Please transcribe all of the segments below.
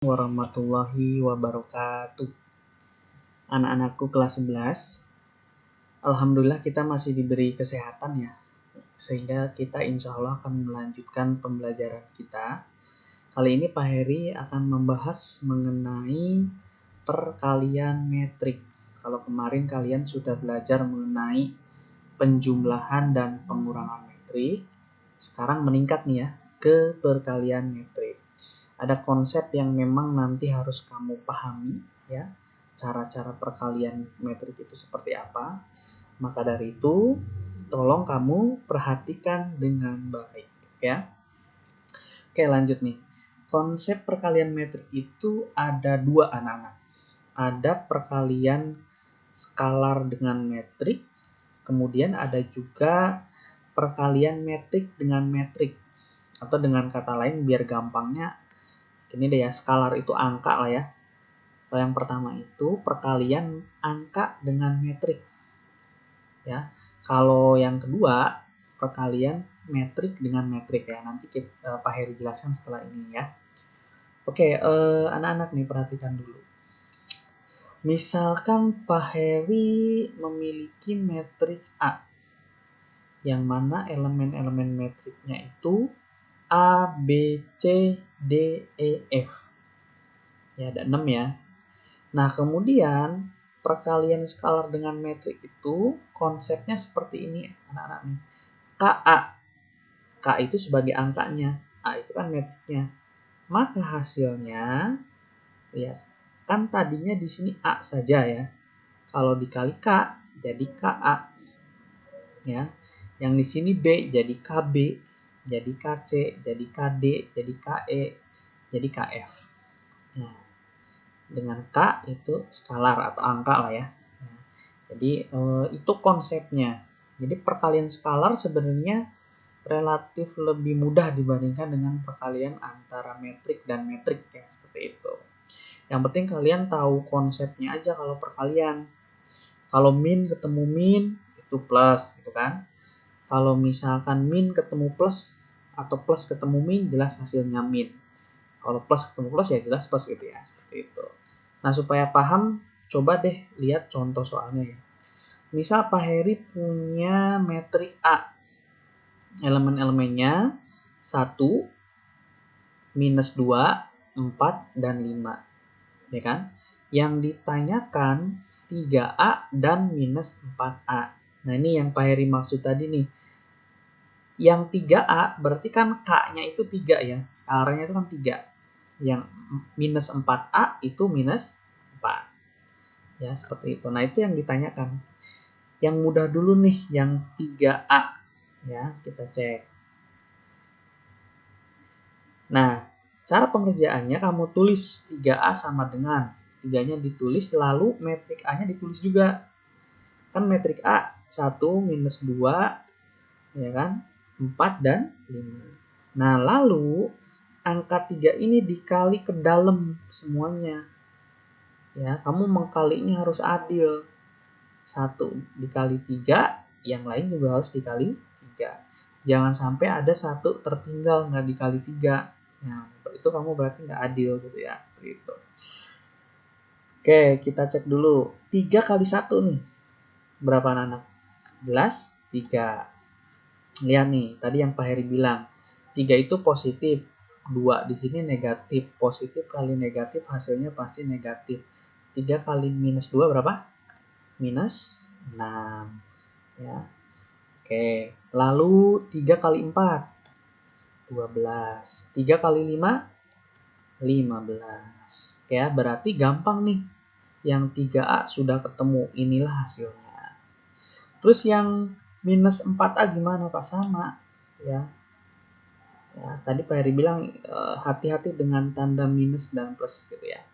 Warahmatullahi wabarakatuh. Anak-anakku kelas 11. Alhamdulillah kita masih diberi kesehatan ya. Sehingga kita insya Allah akan melanjutkan pembelajaran kita. Kali ini Pak Heri akan membahas mengenai perkalian metrik. Kalau kemarin kalian sudah belajar mengenai penjumlahan dan pengurangan metrik, sekarang meningkat nih ya ke perkalian metrik. Ada konsep yang memang nanti harus kamu pahami ya, cara-cara perkalian metrik itu seperti apa. Maka dari itu tolong kamu perhatikan dengan baik ya. Oke, lanjut nih. Konsep perkalian metrik itu ada dua, anak-anak. Ada perkalian skalar dengan metrik, kemudian ada juga perkalian metrik dengan metrik. Atau dengan kata lain biar gampangnya ini deh ya, skalar itu angka lah ya. Kalau yang pertama itu perkalian angka dengan metrik. Ya. Kalau yang kedua perkalian metrik dengan metrik ya. Nanti Pak Heri jelaskan setelah ini ya. Oke, anak-anak nih perhatikan dulu. Misalkan Pak Heri memiliki metrik A, yang mana elemen-elemen metriknya itu A, B, C, D, E, F. Ya, ada 6 ya. Nah, kemudian perkalian skalar dengan metrik itu konsepnya seperti ini, anak-anak nih. KA. K itu sebagai angkanya, A itu kan metriknya. Maka hasilnya, lihat, kan tadinya di sini A saja ya. Kalau dikali K, jadi KA. Ya. Yang di sini B jadi KB, jadi KC, jadi KD, jadi KE, jadi KF. Nah, dengan K itu skalar atau angka lah ya. Nah, jadi itu konsepnya. Jadi perkalian skalar sebenarnya relatif lebih mudah dibandingkan dengan perkalian antara metrik dan metrik ya, seperti itu. Yang penting kalian tahu konsepnya aja kalau perkalian. Kalau min ketemu min itu plus gitu kan. Kalau misalkan min ketemu plus atau plus ketemu min, jelas hasilnya min. Kalau plus ketemu plus ya jelas plus gitu ya, seperti itu. Nah, supaya paham, coba deh lihat contoh soalnya ya. Misal Pak Heri punya metrik A. Elemen-elemennya 1, minus 2, 4, dan 5. Ya kan? Yang ditanyakan 3A dan minus 4A. Nah, ini yang Pak Heri maksud tadi nih. Yang 3A berarti kan K-nya itu 3 ya. Skalarnya itu kan 3. Yang minus 4A itu minus 4. Ya, seperti itu. Nah, itu yang ditanyakan. Yang mudah dulu nih, yang 3A. Ya, kita cek. Nah, cara pengerjaannya kamu tulis 3A sama dengan 3-nya ditulis, lalu metrik A-nya ditulis juga. Kan metrik A 1 minus 2, ya kan? 4 dan 5. Nah, lalu angka 3 ini dikali ke dalam semuanya. Ya, kamu mengkalinya harus adil. 1 dikali 3, yang lain juga harus dikali 3. Jangan sampai ada 1 tertinggal nggak dikali 3. Nah, itu kamu berarti nggak adil gitu ya. Gitu. Oke, kita cek dulu. 3 kali 1 nih. Berapa anak? Jelas? 3. Lihat nih, tadi yang Pak Heri bilang. 3 itu positif. 2 di sini negatif. Positif kali negatif hasilnya pasti negatif. 3 kali minus 2 berapa? Minus 6. Ya. Oke. Lalu 3 kali 4. 12. 3 kali 5. 15. Oke ya, berarti gampang nih. Yang 3A sudah ketemu. Inilah hasilnya. Terus yang minus 4A gimana Pak? Sama. Ya. Ya, tadi Pak Heri bilang hati-hati dengan tanda minus dan plus gitu ya.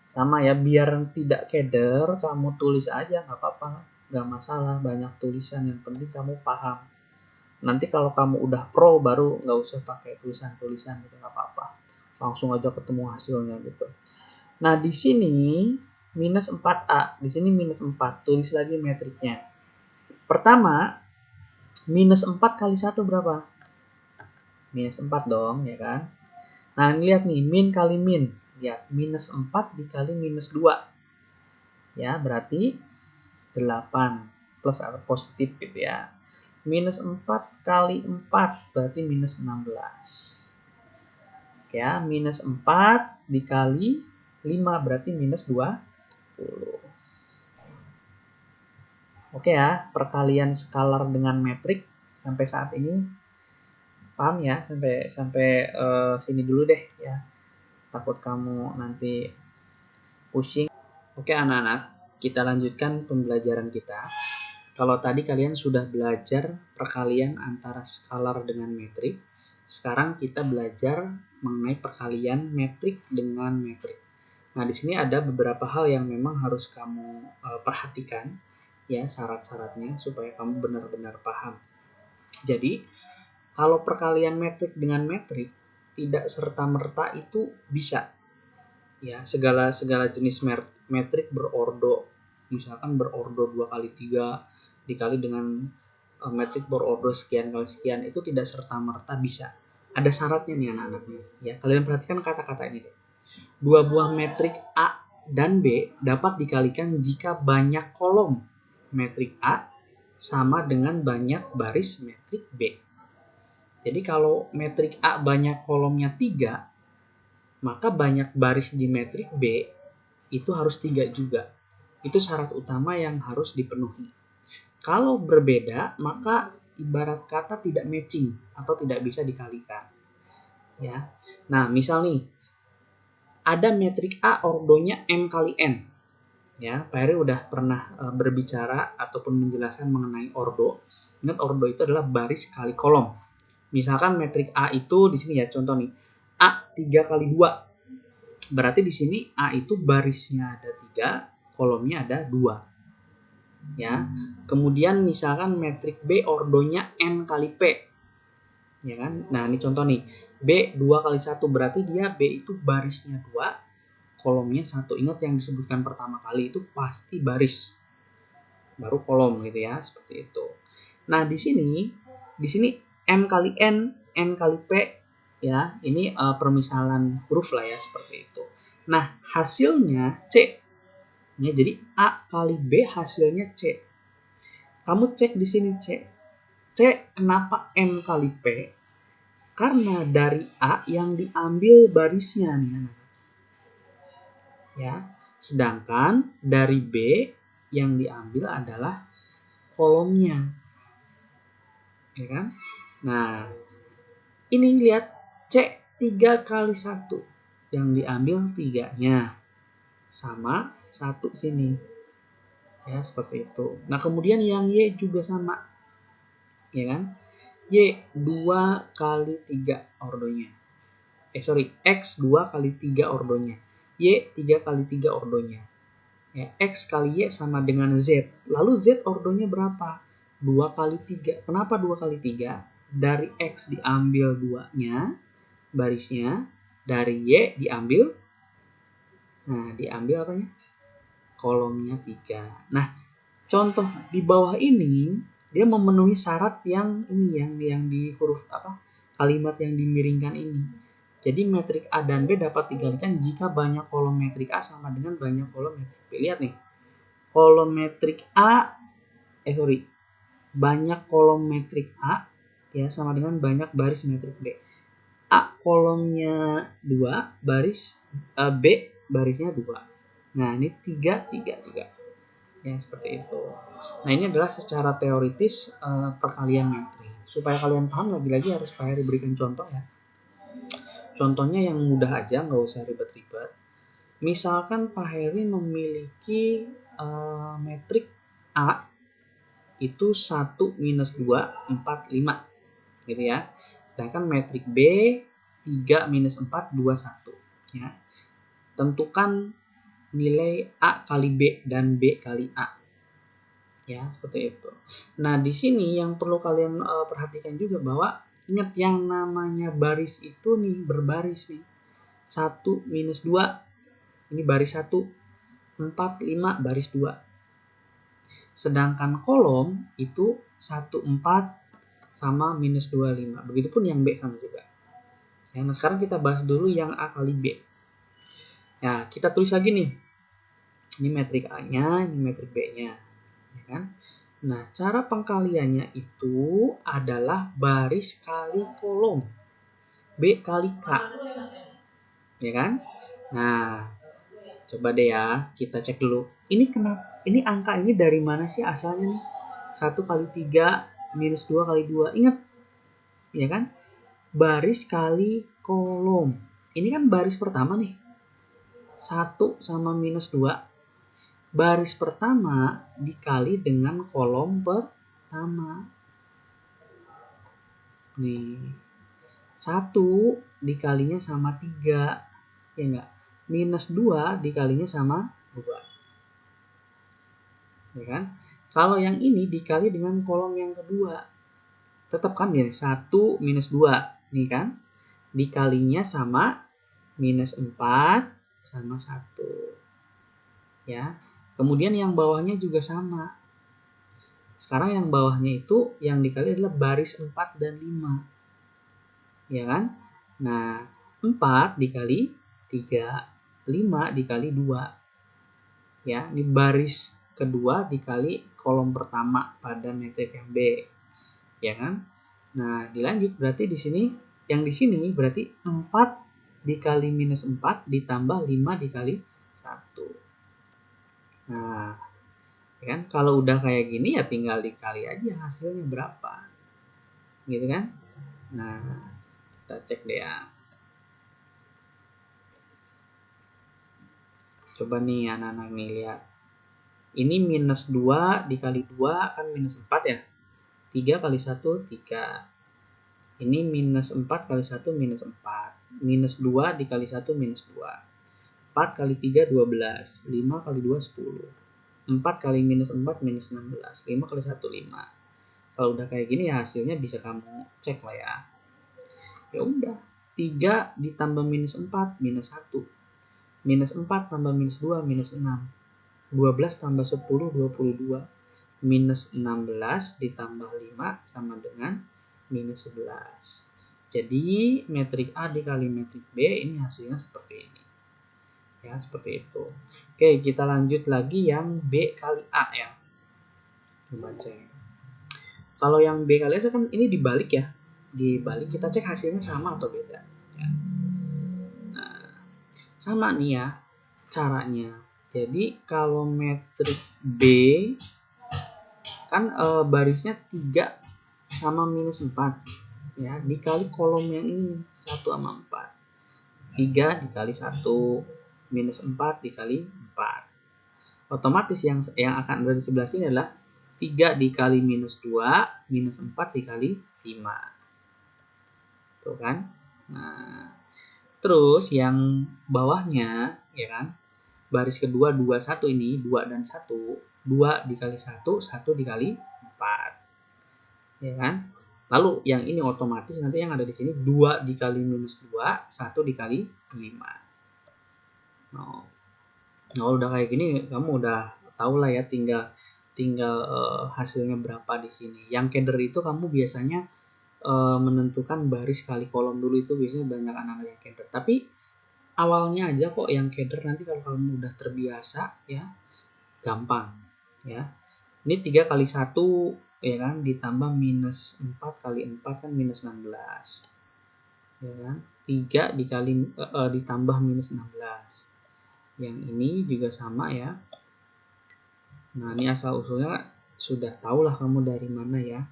Sama ya, biar tidak keder, kamu tulis aja nggak apa-apa, nggak masalah, banyak tulisan, yang penting kamu paham. Nanti kalau kamu udah pro baru nggak usah pakai tulisan-tulisan gitu, nggak apa-apa, langsung aja ketemu hasilnya gitu. Nah, di sini minus 4A, di sini minus 4, tulis lagi metriknya. Pertama, minus 4 kali 1 berapa? Minus 4 dong, ya kan? Nah, ini lihat nih, min kali min. Lihat, minus 4 dikali minus 2. Ya, berarti 8 plus atau positif gitu ya. Minus 4 kali 4 berarti minus 16. Oke ya, minus 4 dikali 5 berarti minus 20. Oke ya, perkalian skalar dengan metrik sampai saat ini paham ya? Sampai sini dulu deh ya. Takut kamu nanti pusing. Oke anak-anak, kita lanjutkan pembelajaran kita. Kalau tadi kalian sudah belajar perkalian antara skalar dengan metrik, sekarang kita belajar mengenai perkalian metrik dengan metrik. Nah, di sini ada beberapa hal yang memang harus kamu perhatikan ya, syarat-syaratnya supaya kamu benar-benar paham. Jadi, kalau perkalian metrik dengan metrik tidak serta-merta itu bisa. Ya, segala jenis metrik berordo. Misalkan berordo 2 kali 3 dikali dengan metrik berordo sekian kali sekian, itu tidak serta-merta bisa. Ada syaratnya nih anak-anaknya. Ya, kalian perhatikan kata-kata ini deh. Dua buah metrik A dan B dapat dikalikan jika banyak kolom metrik A sama dengan banyak baris metrik B. Jadi kalau metrik A banyak kolomnya 3, maka banyak baris di metrik B itu harus 3 juga. Itu syarat utama yang harus dipenuhi. Kalau berbeda, maka ibarat kata tidak matching atau tidak bisa dikalikan. Ya. Nah, misal nih, ada metrik A ordonya M kali N. Ya, Pak Heri udah pernah berbicara ataupun menjelaskan mengenai ordo. Ingat, ordo itu adalah baris kali kolom. Misalkan metrik A itu di sini ya, contoh nih, A 3 kali 2. Berarti di sini A itu barisnya ada 3, kolomnya ada 2. Ya. Kemudian misalkan metrik B ordonya N kali P. Ya kan? Nah, ini contoh nih. B 2 kali 1 berarti dia B itu barisnya 2, kolomnya 1. Ingat yang disebutkan pertama kali itu pasti baris. Baru kolom gitu ya, seperti itu. Nah, di sini M kali N, N kali P ya. Ini permisalan huruf lah ya, seperti itu. Nah, hasilnya C. Ya, jadi A kali B hasilnya C. Kamu cek di sini C. C kenapa M kali P? Karena dari A yang diambil barisnya nih anak. Ya, sedangkan dari B yang diambil adalah kolomnya. Ya kan? Nah, ini lihat C 3 kali 1. Yang diambil 3-nya. Sama 1 sini. Ya, seperti itu. Nah, kemudian yang Y juga sama. Ya kan? Y 2 kali 3 ordonya. X 2 kali 3 ordonya. Y 3 kali 3 ordonya. Ya, X kali Y sama dengan Z. Lalu Z ordonya berapa? 2 kali 3. Kenapa 2 kali 3? Dari X diambil 2-nya, barisnya. Dari Y diambil, diambil apanya? Kolomnya 3. Nah, contoh di bawah ini, dia memenuhi syarat yang ini, yang di huruf kalimat yang dimiringkan ini. Jadi metrik A dan B dapat dikalikan jika banyak kolom metrik A sama dengan banyak kolom metrik B. Lihat nih, kolom metrik A, banyak kolom metrik A ya sama dengan banyak baris metrik B. A kolomnya 2, B barisnya 2. Nah, ini 3, 3, 3. Ya, seperti itu. Nah, ini adalah secara teoritis perkalian metrik. Supaya kalian paham, lagi-lagi harus Pak Heri berikan contoh ya. Contohnya yang mudah aja, nggak usah ribet-ribet. Misalkan Pak Heri memiliki metrik A itu 1 minus 2, 4, 5. Gitu ya. Sedangkan metrik B 3 minus 4, 2, 1. Ya. Tentukan nilai A kali B dan B kali A. Ya, seperti itu. Nah, di sini yang perlu kalian perhatikan juga bahwa ingat yang namanya baris itu nih, berbaris nih. 1 minus 2, ini baris 1. 4, 5, baris 2. Sedangkan kolom itu 1, 4 sama minus 2, 5. Begitupun yang B sama juga. Ya, nah sekarang kita bahas dulu yang A kali B. Nah, kita tulis lagi nih. Ini metrik A-nya, ini metrik B-nya. Ya kan? Nah, cara pengkaliannya itu adalah baris kali kolom. B kali K. Ya kan? Nah, coba deh ya, kita cek dulu. Ini angka ini dari mana sih asalnya nih? 1 kali 3 minus 2 kali 2. Ingat, ya kan? Baris kali kolom. Ini kan baris pertama nih. 1 sama minus 2. Baris pertama dikali dengan kolom pertama. Nih. 1 dikalinya sama 3. Ya enggak? Minus 2 dikalinya sama 2. Ya kan? Kalau yang ini dikali dengan kolom yang kedua. Tetap kan ya, 1 minus 2. Nih kan? Dikalinya sama minus 4 sama 1. Ya. Kemudian yang bawahnya juga sama. Sekarang yang bawahnya itu yang dikali adalah baris 4 dan 5. Ya kan? Nah, 4 dikali 3. 5 dikali 2. Ya, ini baris kedua dikali kolom pertama pada metrik yang B. Ya kan? Nah, dilanjut berarti di sini yang di sini berarti 4 dikali minus 4 ditambah 5 dikali 1. Nah, ya kan? Kalau udah kayak gini ya tinggal dikali aja hasilnya berapa. Gitu kan? Nah, kita cek deh ya. Coba nih anak-anak nih lihat. Ini minus 2 dikali 2 kan minus 4 ya. 3 kali 1, 3. Ini minus 4 kali 1, minus 4. Minus 2 dikali 1, minus 2. 4 kali 3, 12. 5 kali 2, 10. 4 kali minus 4, minus 16. 5 kali 1, 5. Kalau udah kayak gini ya hasilnya bisa kamu cek lah ya. Ya udah. 3 ditambah minus 4, minus 1. Minus 4 tambah minus 2, minus 6. 12 tambah 10, 22. Minus 16 ditambah 5 sama dengan minus 11. Jadi metrik A dikali metrik B ini hasilnya seperti ini. Ya, seperti itu. Oke, kita lanjut lagi yang B kali A ya. Coba cek. Kalau yang B kali A kan ini dibalik ya. Dibalik kita cek hasilnya sama atau beda. Ya. Sama nih ya caranya. Jadi kalau metrik B kan barisnya 3 sama minus 4 ya, dikali kolom yang ini 1 sama 4. 3 dikali 1 minus 4 dikali 4. Otomatis yang akan ada di sebelah sini adalah 3 dikali minus 2 minus 4 dikali 5. Tuh kan? Nah, terus yang bawahnya ya kan, baris kedua 2 1 ini 2 dan 1, 2 dikali 1 1 dikali 4. Ya kan? Lalu yang ini otomatis nanti yang ada di sini 2 dikali minus 2 1 dikali 5. Nah, udah kayak gini kamu udah tahu lah ya, tinggal hasilnya berapa di sini. Yang keder itu kamu biasanya menentukan baris kali kolom dulu, itu biasanya banyak anak-anak yang keder. Tapi awalnya aja kok yang keder, nanti kalau kamu udah terbiasa ya gampang ya. Ini 3 kali 1 ya kan, ditambah minus 4 kali 4 kan minus 16 ya kan. 3 dikali ditambah minus 16. Yang ini juga sama ya. Nah, ini asal usulnya sudah tahulah kamu dari mana ya.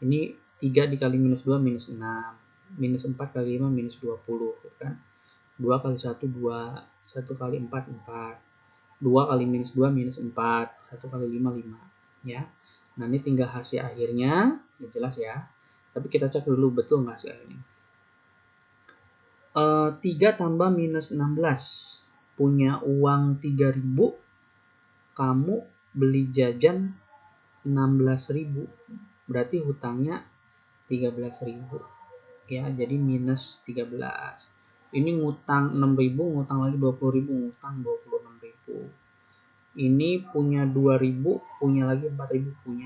Ini 3 dikali minus 2 minus 6. Minus 4 kali 5 minus 20 kan. 2 kali 1 2. 1 kali 4 4. 2 kali minus 2 minus 4. 1 kali 5 5 ya. Nah, ini tinggal hasil akhirnya, ya jelas ya. Tapi kita cek dulu betul nggak hasil akhirnya. 3 tambah minus 16. Punya uang 3.000, kamu beli jajan 16.000. Berarti hutangnya 13.000. Ya, jadi minus 13. Ini ngutang 6.000, ngutang lagi 20.000, ngutang 26.000. Ini punya 2.000, punya lagi 4.000, punya